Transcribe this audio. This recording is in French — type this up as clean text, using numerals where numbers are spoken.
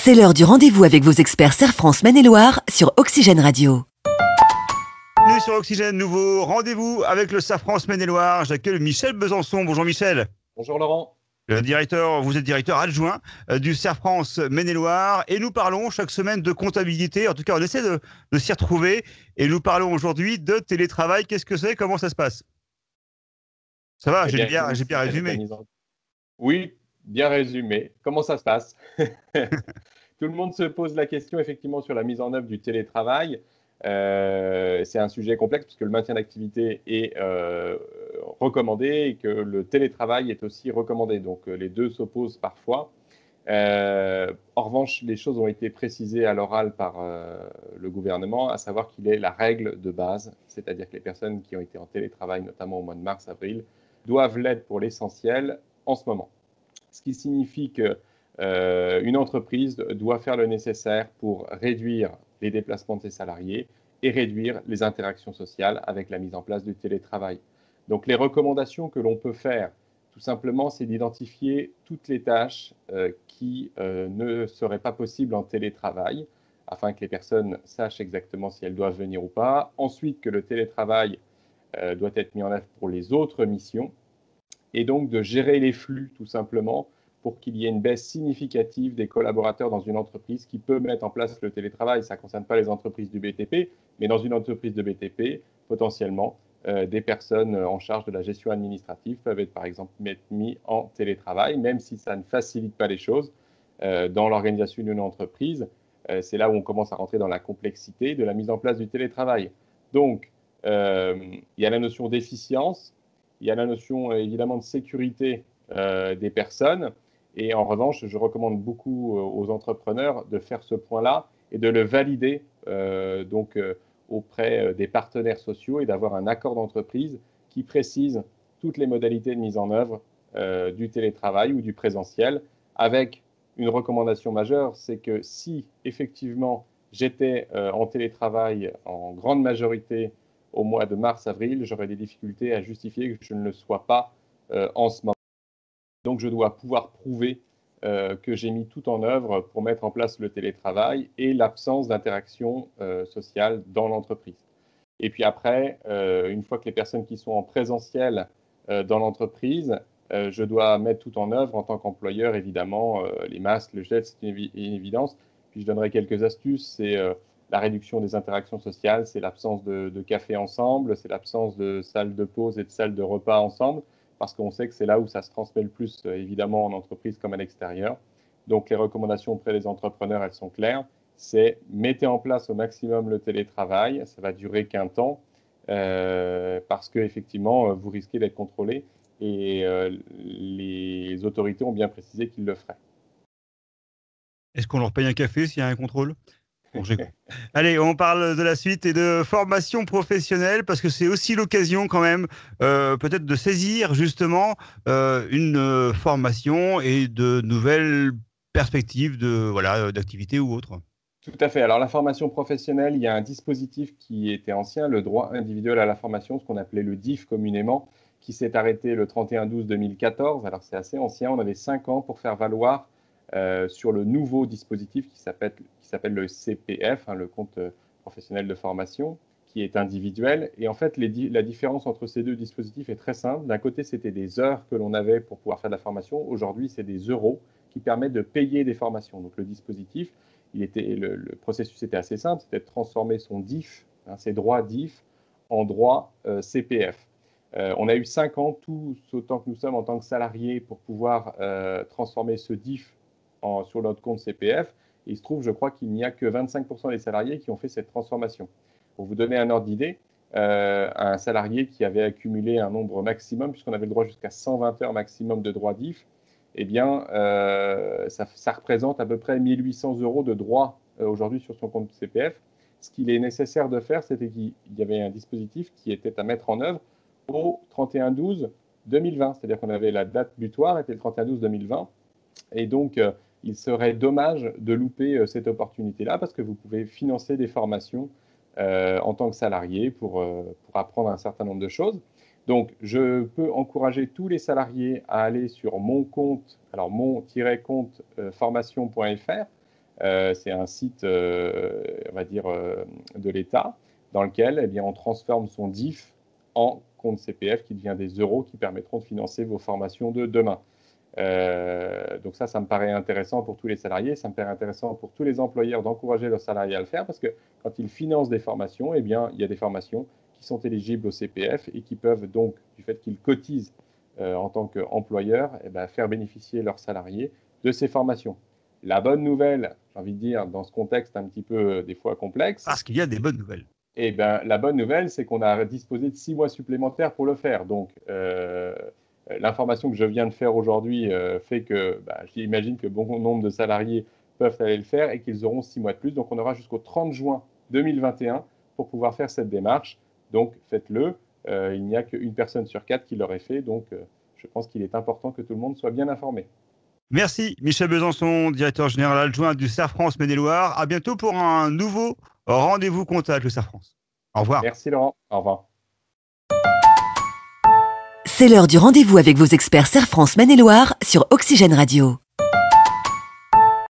C'est l'heure du rendez-vous avec vos experts Serre France Maine-et-Loire sur Oxygène Radio. Bienvenue sur Oxygène, nouveau rendez-vous avec le Serre France Maine-et-Loire. J'accueille Michel Besançon. Bonjour Michel. Bonjour Laurent. Vous êtes directeur adjoint du Serre France Maine-et-Loire et nous parlons chaque semaine de comptabilité. En tout cas, on essaie de s'y retrouver et nous parlons aujourd'hui de télétravail. Qu'est-ce que c'est? Comment ça se passe? Ça va, j'ai bien résumé. Oui, bien résumé. Comment ça se passe? Tout le monde se pose la question effectivement sur la mise en œuvre du télétravail. C'est un sujet complexe puisque le maintien d'activité est recommandé et que le télétravail est aussi recommandé. Donc les deux s'opposent parfois. En revanche, les choses ont été précisées à l'oral par le gouvernement, à savoir qu'il est la règle de base, c'est-à-dire que les personnes qui ont été en télétravail, notamment au mois de mars-avril, doivent l'être pour l'essentiel en ce moment. Ce qui signifie qu'une entreprise doit faire le nécessaire pour réduire les déplacements de ses salariés et réduire les interactions sociales avec la mise en place du télétravail. Donc les recommandations que l'on peut faire, tout simplement, c'est d'identifier toutes les tâches qui ne seraient pas possibles en télétravail, afin que les personnes sachent exactement si elles doivent venir ou pas. Ensuite, que le télétravail doit être mis en œuvre pour les autres missions, et donc de gérer les flux, tout simplement, pour qu'il y ait une baisse significative des collaborateurs dans une entreprise qui peut mettre en place le télétravail. Ça ne concerne pas les entreprises du BTP, mais dans une entreprise de BTP, potentiellement, des personnes en charge de la gestion administrative peuvent être, par exemple, mis en télétravail, même si ça ne facilite pas les choses dans l'organisation d'une entreprise. C'est là où on commence à rentrer dans la complexité de la mise en place du télétravail. Donc, il y a la notion d'efficience, il y a la notion évidemment de sécurité des personnes. Et en revanche, je recommande beaucoup aux entrepreneurs de faire ce point-là et de le valider auprès des partenaires sociaux et d'avoir un accord d'entreprise qui précise toutes les modalités de mise en œuvre du télétravail ou du présentiel, avec une recommandation majeure, c'est que si effectivement j'étais en télétravail en grande majorité au mois de mars-avril, j'aurais des difficultés à justifier que je ne le sois pas en ce moment. Donc, je dois pouvoir prouver que j'ai mis tout en œuvre pour mettre en place le télétravail et l'absence d'interaction sociale dans l'entreprise. Et puis après, une fois que les personnes qui sont en présentiel dans l'entreprise, je dois mettre tout en œuvre en tant qu'employeur, évidemment, les masques, le gel, c'est une évidence. Puis je donnerai quelques astuces, c'est la réduction des interactions sociales, c'est l'absence de café ensemble, c'est l'absence de salle de pause et de salle de repas ensemble, parce qu'on sait que c'est là où ça se transmet le plus, évidemment, en entreprise comme à l'extérieur. Donc, les recommandations auprès des entrepreneurs, elles sont claires. C'est mettez en place au maximum le télétravail. Ça va durer qu'un temps parce qu'effectivement, vous risquez d'être contrôlé et les autorités ont bien précisé qu'ils le feraient. Est-ce qu'on leur paye un café s'il y a un contrôle? Bon, allez, on parle de la suite et de formation professionnelle parce que c'est aussi l'occasion quand même peut-être de saisir justement une formation et de nouvelles perspectives d'activité ou autre. Tout à fait. Alors, la formation professionnelle, il y a un dispositif qui était ancien, le droit individuel à la formation, ce qu'on appelait le DIF communément, qui s'est arrêté le 31/12/2014. Alors, c'est assez ancien. On avait 5 ans pour faire valoir sur le nouveau dispositif qui s'appelle le CPF, le compte professionnel de formation, qui est individuel. Et en fait, la différence entre ces deux dispositifs est très simple. D'un côté, c'était des heures que l'on avait pour pouvoir faire de la formation. Aujourd'hui, c'est des euros qui permettent de payer des formations. Donc, le dispositif, le processus était assez simple, c'était de transformer son DIF, ses droits DIF, en droits CPF. On a eu 5 ans, tous autant que nous sommes en tant que salariés, pour pouvoir transformer ce DIF sur notre compte CPF. Et il se trouve, je crois qu'il n'y a que 25% des salariés qui ont fait cette transformation. Pour vous donner un ordre d'idée, un salarié qui avait accumulé un nombre maximum, puisqu'on avait le droit jusqu'à 120 heures maximum de droits DIF, eh bien, ça représente à peu près 1 800 € de droits aujourd'hui sur son compte CPF. Ce qu'il est nécessaire de faire, c'était qu'il y avait un dispositif qui était à mettre en œuvre au 31/12/2020. C'est-à-dire qu'on avait la date butoir, était le 31/12/2020. Et donc, il serait dommage de louper cette opportunité-là parce que vous pouvez financer des formations en tant que salarié pour apprendre un certain nombre de choses. Donc, je peux encourager tous les salariés à aller sur mon compte, alors mon-compte formation.fr, C'est un site, on va dire, de l'État, dans lequel eh bien, on transforme son DIF en compte CPF qui devient des euros qui permettront de financer vos formations de demain. Donc ça me paraît intéressant pour tous les salariés, ça me paraît intéressant pour tous les employeurs d'encourager leurs salariés à le faire parce que quand ils financent des formations, eh bien, il y a des formations qui sont éligibles au CPF et qui peuvent donc, du fait qu'ils cotisent en tant qu'employeurs, eh bien, faire bénéficier leurs salariés de ces formations. La bonne nouvelle, j'ai envie de dire, dans ce contexte un petit peu des fois complexe, Parce qu'il y a des bonnes nouvelles. eh bien, la bonne nouvelle, c'est qu'on a disposé de 6 mois supplémentaires pour le faire. Donc, l'information que je viens de faire aujourd'hui fait que j'imagine que bon nombre de salariés peuvent aller le faire et qu'ils auront 6 mois de plus. Donc, on aura jusqu'au 30 juin 2021 pour pouvoir faire cette démarche. Donc, faites-le. Il n'y a qu'une personne sur 4 qui l'aurait fait. Donc, je pense qu'il est important que tout le monde soit bien informé. Merci Michel Besançon, directeur général adjoint du CERF France Maine-et-Loire. À bientôt pour un nouveau rendez-vous compte avec le CERF France. Au revoir. Merci Laurent. Au revoir. C'est l'heure du rendez-vous avec vos experts CERF France Maine-et-Loire sur Oxygène Radio.